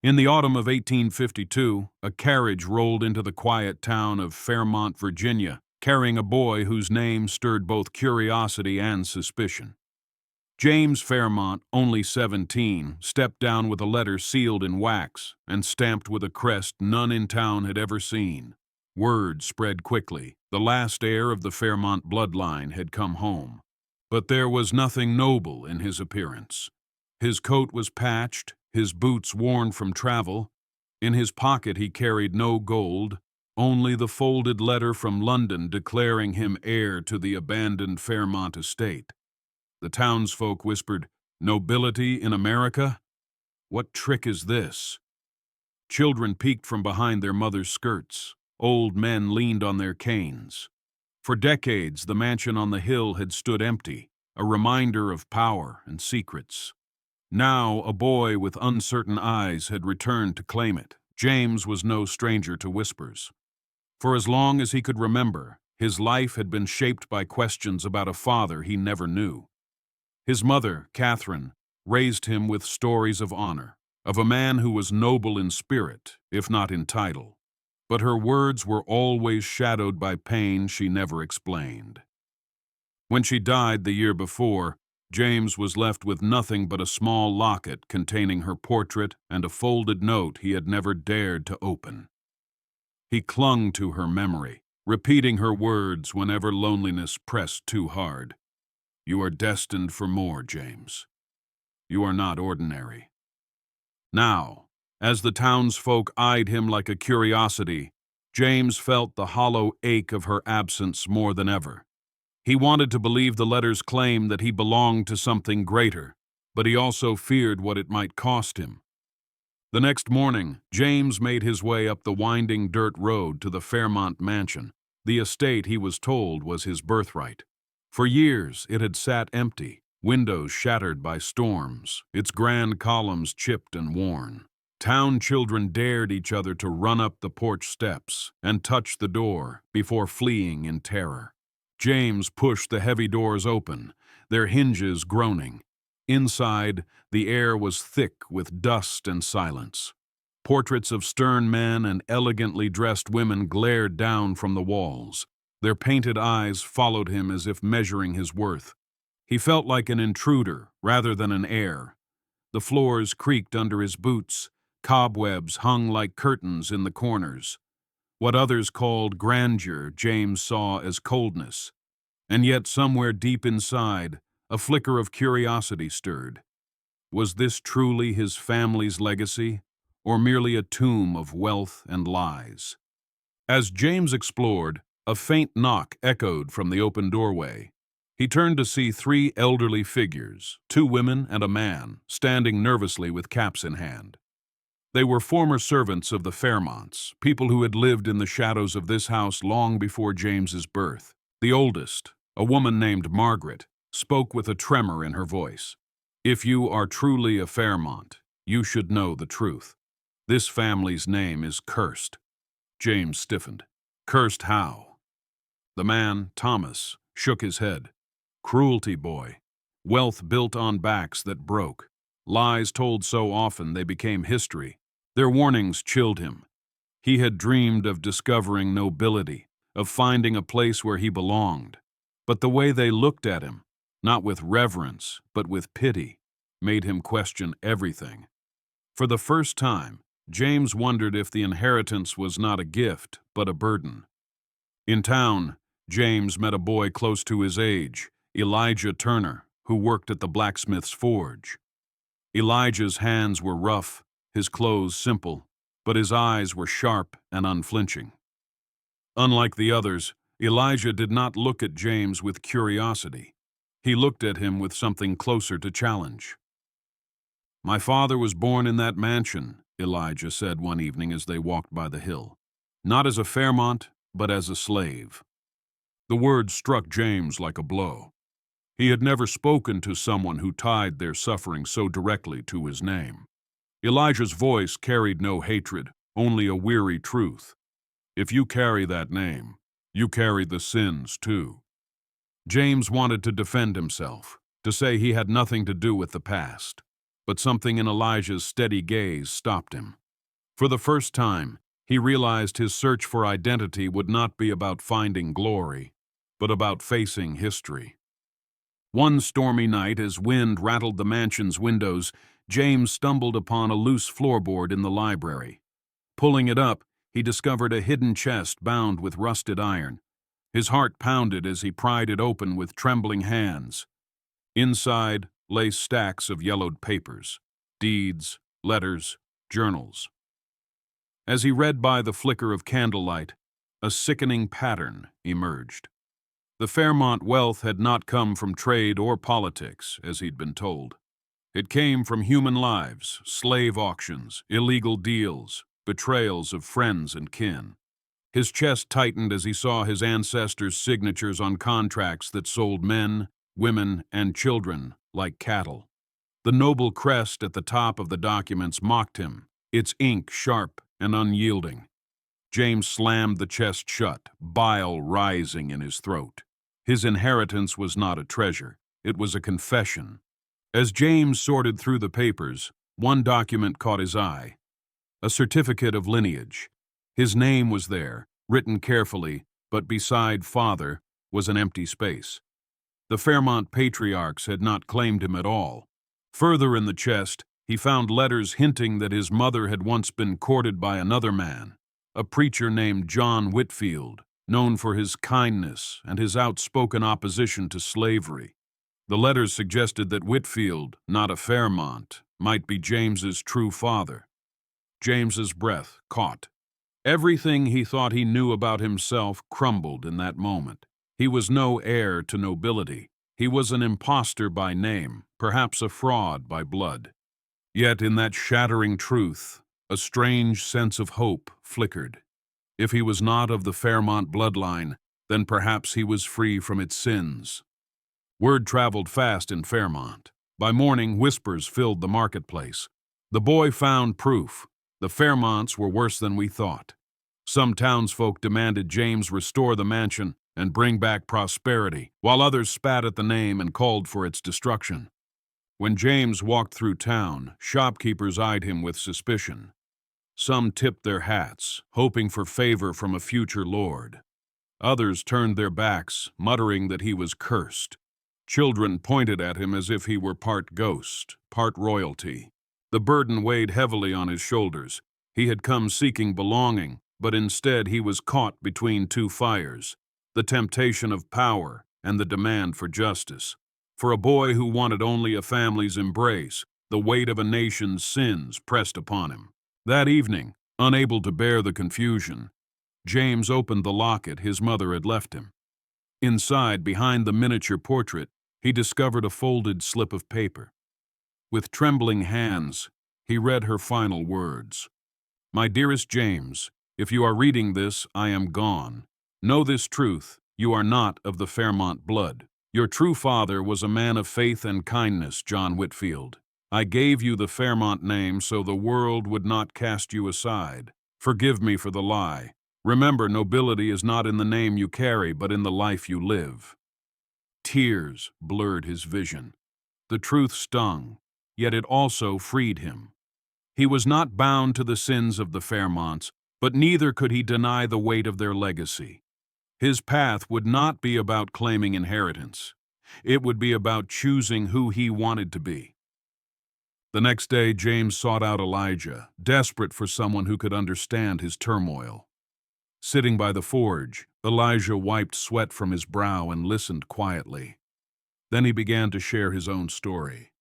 In the autumn of 1852, a carriage rolled into the quiet town of Fairmont, Virginia, carrying a boy whose name stirred both curiosity and suspicion. James Fairmont, only 17, stepped down with a letter sealed in wax and stamped with a crest none in town had ever seen. Word spread quickly. The last heir of the Fairmont bloodline had come home. But there was nothing noble in his appearance. His coat was patched, his boots worn from travel. In his pocket he carried no gold, only the folded letter from London declaring him heir to the abandoned Fairmont estate. The townsfolk whispered, "Nobility in America? What trick is this?" Children peeked from behind their mothers' skirts. Old men leaned on their canes. For decades, the mansion on the hill had stood empty, a reminder of power and secrets. Now, a boy with uncertain eyes had returned to claim it. James was no stranger to whispers. For as long as he could remember, his life had been shaped by questions about a father he never knew. His mother, Catherine, raised him with stories of honor, of a man who was noble in spirit, if not in title. But her words were always shadowed by pain she never explained. When she died the year before, James was left with nothing but a small locket containing her portrait and a folded note he had never dared to open. He clung to her memory, repeating her words whenever loneliness pressed too hard. "You are destined for more, James. You are not ordinary." Now, as the townsfolk eyed him like a curiosity, James felt the hollow ache of her absence more than ever. He wanted to believe the letter's claim that he belonged to something greater, but he also feared what it might cost him. The next morning, James made his way up the winding dirt road to the Fairmont mansion. The estate, he was told, was his birthright. For years, it had sat empty, windows shattered by storms, its grand columns chipped and worn. Town children dared each other to run up the porch steps and touch the door before fleeing in terror. James pushed the heavy doors open, their hinges groaning. Inside, the air was thick with dust and silence. Portraits of stern men and elegantly dressed women glared down from the walls. Their painted eyes followed him as if measuring his worth. He felt like an intruder rather than an heir. The floors creaked under his boots. Cobwebs hung like curtains in the corners. What others called grandeur, James saw as coldness. And yet somewhere deep inside, a flicker of curiosity stirred. Was this truly his family's legacy, or merely a tomb of wealth and lies? As James explored, a faint knock echoed from the open doorway. He turned to see three elderly figures, two women and a man, standing nervously with caps in hand. They were former servants of the Fairmonts, people who had lived in the shadows of this house long before James's birth. The oldest, a woman named Margaret, spoke with a tremor in her voice. "If you are truly a Fairmont, you should know the truth. This family's name is cursed." James stiffened. "Cursed how?" The man, Thomas, shook his head. "Cruelty, boy. Wealth built on backs that broke. Lies told so often they became history. Their warnings chilled him. He had dreamed of discovering nobility, of finding a place where he belonged. But the way they looked at him, not with reverence, but with pity, made him question everything. For the first time, James wondered if the inheritance was not a gift, but a burden. In town, James met a boy close to his age, Elijah Turner, who worked at the blacksmith's forge. Elijah's hands were rough, his clothes simple, but his eyes were sharp and unflinching. Unlike the others, Elijah did not look at James with curiosity. He looked at him with something closer to challenge. "My father was born in that mansion," Elijah said one evening as they walked by the hill. "Not as a Fairmont, but as a slave." The words struck James like a blow. He had never spoken to someone who tied their suffering so directly to his name. Elijah's voice carried no hatred, only a weary truth. "If you carry that name, you carry the sins too." James wanted to defend himself, to say he had nothing to do with the past. but something in Elijah's steady gaze stopped him. For the first time, he realized his search for identity would not be about finding glory, but about facing history. One stormy night, as wind rattled the mansion's windows, James stumbled upon a loose floorboard in the library. Pulling it up, he discovered a hidden chest bound with rusted iron. His heart pounded as he pried it open with trembling hands. Inside lay stacks of yellowed papers, deeds, letters, journals. As he read by the flicker of candlelight, a sickening pattern emerged. The Fairmont wealth had not come from trade or politics, as he'd been told. It came from human lives, slave auctions, illegal deals, betrayals of friends and kin. His chest tightened as he saw his ancestors' signatures on contracts that sold men, women, and children like cattle. The noble crest at the top of the documents mocked him, its ink sharp and unyielding. James slammed the chest shut, bile rising in his throat. His inheritance was not a treasure, it was a confession. As James sorted through the papers, one document caught his eye. A certificate of lineage. His name was there, written carefully, but beside father was an empty space. The Fairmont patriarchs had not claimed him at all. Further in the chest, he found letters hinting that his mother had once been courted by another man, a preacher named John Whitfield, known for his kindness and his outspoken opposition to slavery. The letters suggested that Whitfield, not a Fairmont, might be James's true father. James's breath caught. Everything he thought he knew about himself crumbled in that moment. He was no heir to nobility. He was an impostor by name, perhaps a fraud by blood. Yet in that shattering truth, a strange sense of hope flickered. If he was not of the Fairmont bloodline, then perhaps he was free from its sins. Word traveled fast in Fairmont. By morning, whispers filled the marketplace. The boy found proof. The Fairmonts were worse than we thought. Some townsfolk demanded James restore the mansion and bring back prosperity, while others spat at the name and called for its destruction. When James walked through town, shopkeepers eyed him with suspicion. Some tipped their hats, hoping for favor from a future lord. Others turned their backs, muttering that he was cursed. Children pointed at him as if he were part ghost, part royalty. The burden weighed heavily on his shoulders. He had come seeking belonging, but instead he was caught between two fires, the temptation of power and the demand for justice. For a boy who wanted only a family's embrace, the weight of a nation's sins pressed upon him. That evening, unable to bear the confusion, James opened the locket his mother had left him. Inside, behind the miniature portrait, he discovered a folded slip of paper. With trembling hands, he read her final words. "My dearest James, if you are reading this, I am gone. Know this truth, you are not of the Fairmont blood. Your true father was a man of faith and kindness, John Whitfield. I gave you the Fairmont name so the world would not cast you aside. Forgive me for the lie. Remember, nobility is not in the name you carry, but in the life you live." Tears blurred his vision. The truth stung, yet it also freed him. He was not bound to the sins of the Fairmonts, but neither could he deny the weight of their legacy. His path would not be about claiming inheritance. It would be about choosing who he wanted to be. The next day, James sought out Elijah, desperate for someone who could understand his turmoil. Sitting by the forge, Elijah wiped sweat from his brow and listened quietly. Then he began to share his own story.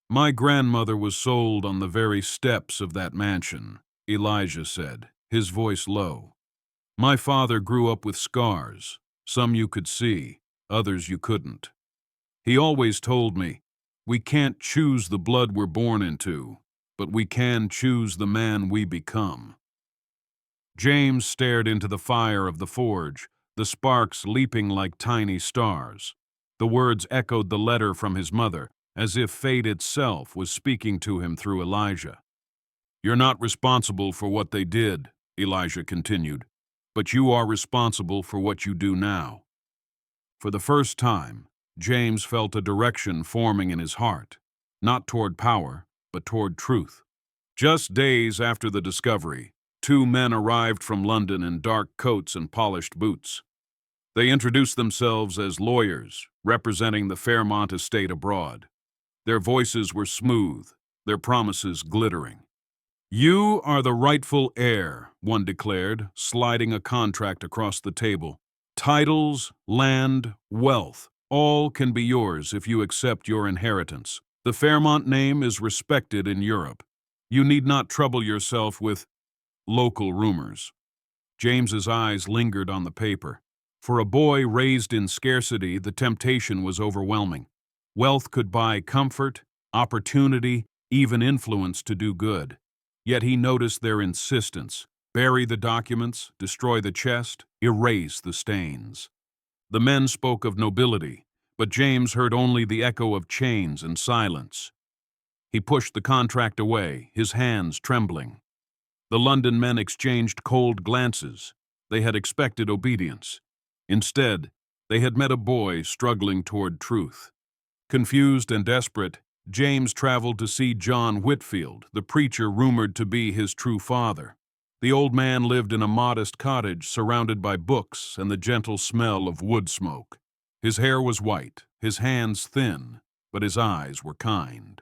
"My grandmother was sold on the very steps of that mansion," Elijah said, his voice low. "My father grew up with scars. Some you could see, others you couldn't. He always told me, we can't choose the blood we're born into, but we can choose the man we become." James stared into the fire of the forge, the sparks leaping like tiny stars. The words echoed the letter from his mother, as if fate itself was speaking to him through Elijah. "You're not responsible for what they did," Elijah continued, "but you are responsible for what you do now." For the first time, James felt a direction forming in his heart, not toward power, but toward truth. Just days after the discovery, two men arrived from London in dark coats and polished boots. They introduced themselves as lawyers, representing the Fairmont estate abroad. Their voices were smooth, their promises glittering. "You are the rightful heir," one declared, sliding a contract across the table. "Titles, land, wealth, all can be yours if you accept your inheritance. The Fairmont name is respected in Europe. You need not trouble yourself with local rumors." James's eyes lingered on the paper. For a boy raised in scarcity, the temptation was overwhelming. Wealth could buy comfort, opportunity, even influence to do good. Yet he noticed their insistence: bury the documents, destroy the chest, erase the stains. The men spoke of nobility, but James heard only the echo of chains and silence. He pushed the contract away, his hands trembling. The London men exchanged cold glances. They had expected obedience. Instead, they had met a boy struggling toward truth. Confused and desperate, James traveled to see John Whitfield, the preacher rumored to be his true father. The old man lived in a modest cottage surrounded by books and the gentle smell of wood smoke. His hair was white, his hands thin, but his eyes were kind.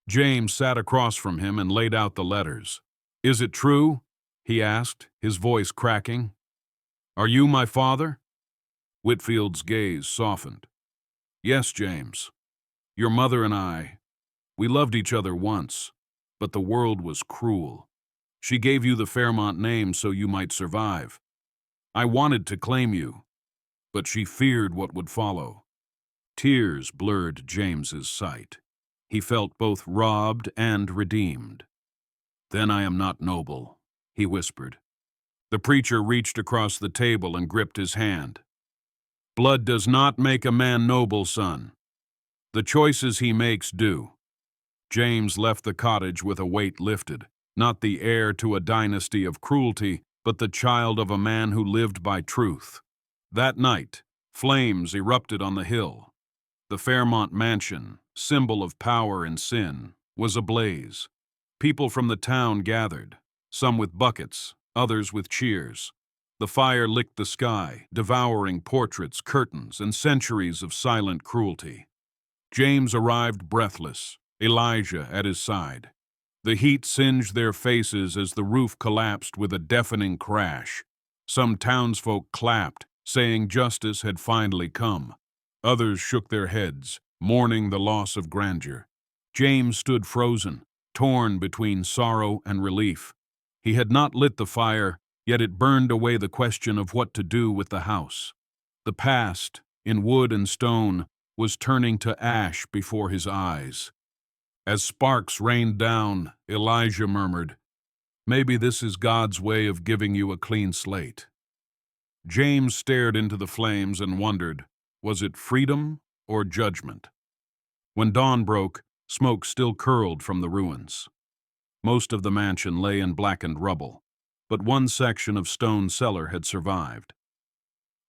James sat across from him and laid out the letters. "Is it true?" he asked, his voice cracking. "Are you my father?" Whitfield's gaze softened. "Yes, James. Your mother and we loved each other once, but the world was cruel. She gave you the Fairmont name so you might survive. I wanted to claim you, but she feared what would follow." Tears blurred James's sight. He felt both robbed and redeemed. "Then I am not noble," he whispered. The preacher reached across the table and gripped his hand. "Blood does not make a man noble, son. The choices he makes do." James left the cottage with a weight lifted, not the heir to a dynasty of cruelty, but the child of a man who lived by truth. That night, flames erupted on the hill. The Fairmont mansion, symbol of power and sin, was ablaze. People from the town gathered, some with buckets, others with cheers. The fire licked the sky, devouring portraits, curtains, and centuries of silent cruelty. James arrived breathless, Elijah at his side. The heat singed their faces as the roof collapsed with a deafening crash. Some townsfolk clapped, saying justice had finally come. Others shook their heads, mourning the loss of grandeur. James stood frozen, torn between sorrow and relief. He had not lit the fire, yet it burned away the question of what to do with the house. The past, in wood and stone, was turning to ash before his eyes. As sparks rained down, Elijah murmured, "Maybe this is God's way of giving you a clean slate." James stared into the flames and wondered, was it freedom or judgment? When dawn broke, smoke still curled from the ruins. Most of the mansion lay in blackened rubble, but one section of stone cellar had survived.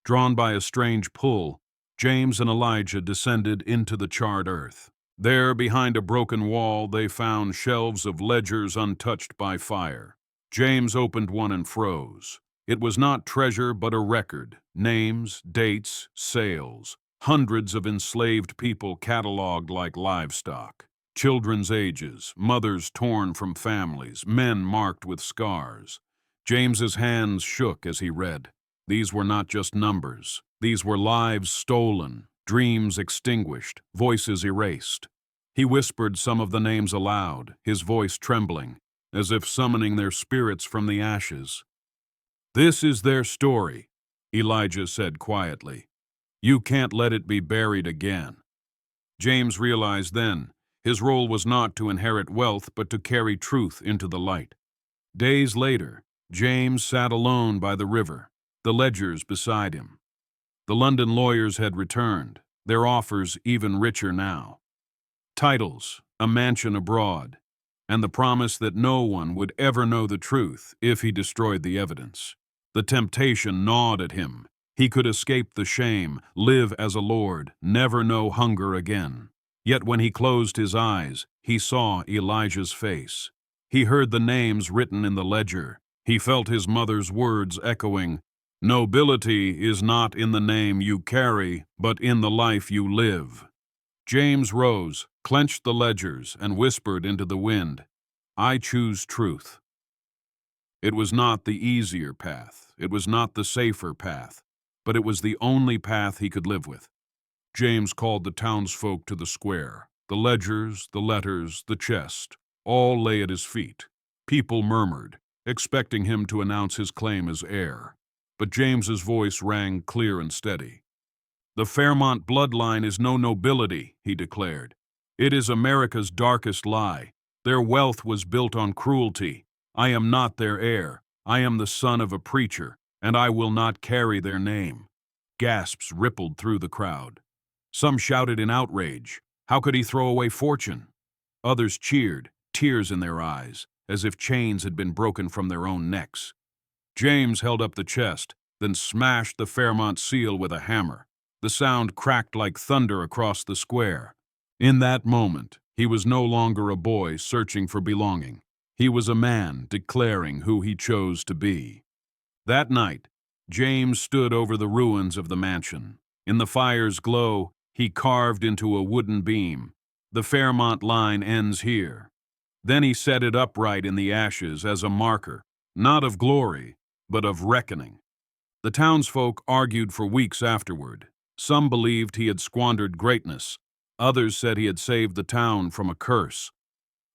Drawn by a strange pull, James and Elijah descended into the charred earth. There, behind a broken wall, they found shelves of ledgers untouched by fire. James opened one and froze. It was not treasure but a record: names, dates, sales. Hundreds of enslaved people catalogued like livestock. Children's ages, mothers torn from families, men marked with scars. James's hands shook as he read. These were not just numbers. These were lives stolen, dreams extinguished, voices erased. He whispered some of the names aloud, his voice trembling, as if summoning their spirits from the ashes. "This is their story," Elijah said quietly. "You can't let it be buried again." James realized then his role was not to inherit wealth but to carry truth into the light. Days later, James sat alone by the river, the ledgers beside him. The London lawyers had returned, their offers even richer now. Titles, a mansion abroad, and the promise that no one would ever know the truth if he destroyed the evidence. The temptation gnawed at him. He could escape the shame, live as a lord, never know hunger again. Yet when he closed his eyes, He saw Elijah's face. He heard the names written in the ledger. He felt his mother's words echoing, "Nobility is not in the name you carry, but in the life you live." James rose, clenched the ledgers, and whispered into the wind, "I choose truth." It was not the easier path. It was not the safer path, but it was the only path he could live with. James called the townsfolk to the square. The ledgers, the letters, the chest, all lay at his feet. People murmured, expecting him to announce his claim as heir. But James's voice rang clear and steady. "The Fairmont bloodline is no nobility," he declared. "It is America's darkest lie. Their wealth was built on cruelty. I am not their heir. I am the son of a preacher, and I will not carry their name." Gasps rippled through the crowd. Some shouted in outrage, "How could he throw away fortune?" Others cheered, tears in their eyes, as if chains had been broken from their own necks. James held up the chest, then smashed the Fairmont seal with a hammer. The sound cracked like thunder across the square. In that moment, he was no longer a boy searching for belonging. He was a man declaring who he chose to be. That night, James stood over the ruins of the mansion. In the fire's glow, he carved into a wooden beam, "The Fairmont line ends here." Then he set it upright in the ashes as a marker, not of glory, but of reckoning. The townsfolk argued for weeks afterward. Some believed he had squandered greatness. Others said he had saved the town from a curse.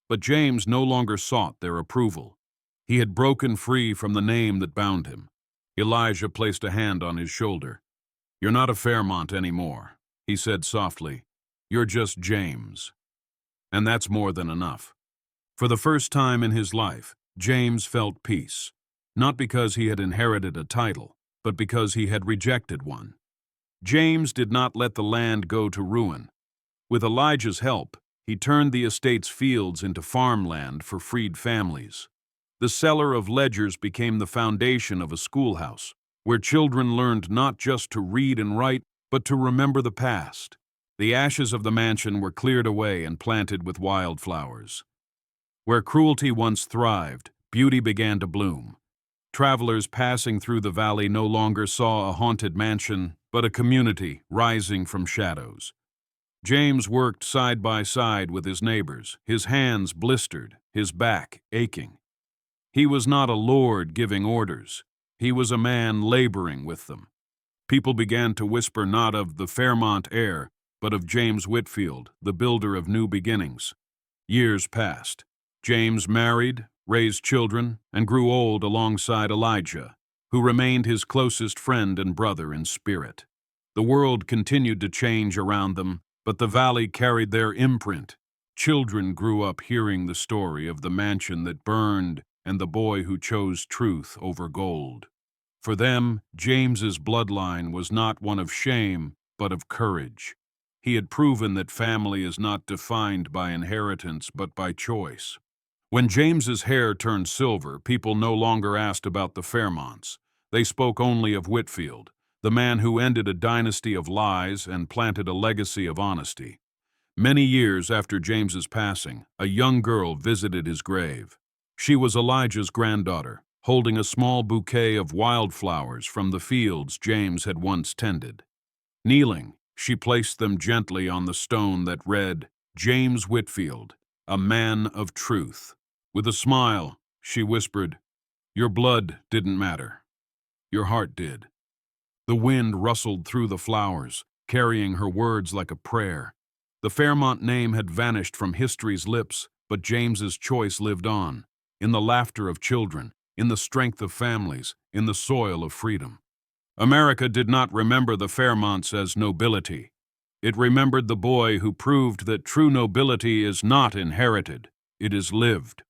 But James no longer sought their approval. He had broken free from the name that bound him. Elijah placed a hand on his shoulder. "You're not a Fairmont anymore," he said softly. "You're just James." And that's more than enough. For the first time in his life, James felt peace, not because he had inherited a title, but because he had rejected one. James did not let the land go to ruin. With Elijah's help, he turned the estate's fields into farmland for freed families. The cellar of ledgers became the foundation of a schoolhouse, where children learned not just to read and write, but to remember the past. The ashes of the mansion were cleared away and planted with wildflowers. Where cruelty once thrived, beauty began to bloom. Travelers passing through the valley no longer saw a haunted mansion, but a community rising from shadows. James worked side by side with his neighbors, his hands blistered, his back aching. He was not a lord giving orders. He was a man laboring with them. People began to whisper not of the Fairmont heir, but of James Whitfield, the builder of new beginnings. Years passed. James married, raised children, and grew old alongside Elijah, who remained his closest friend and brother in spirit. The world continued to change around them, but the valley carried their imprint. Children grew up hearing the story of the mansion that burned and the boy who chose truth over gold. For them, James's bloodline was not one of shame, but of courage. He had proven that family is not defined by inheritance, but by choice. When James's hair turned silver, people no longer asked about the Fairmonts. They spoke only of Whitfield, the man who ended a dynasty of lies and planted a legacy of honesty. Many years after James's passing, a young girl visited his grave. She was Elijah's granddaughter, holding a small bouquet of wildflowers from the fields James had once tended. Kneeling, she placed them gently on the stone that read, "James Whitfield, a man of truth." With a smile, she whispered, "Your blood didn't matter. Your heart did." The wind rustled through the flowers, carrying her words like a prayer. The Fairmont name had vanished from history's lips, but James's choice lived on, in the laughter of children, in the strength of families, in the soil of freedom. America did not remember the Fairmonts as nobility. It remembered the boy who proved that true nobility is not inherited, it is lived.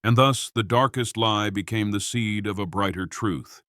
And thus the darkest lie became the seed of a brighter truth.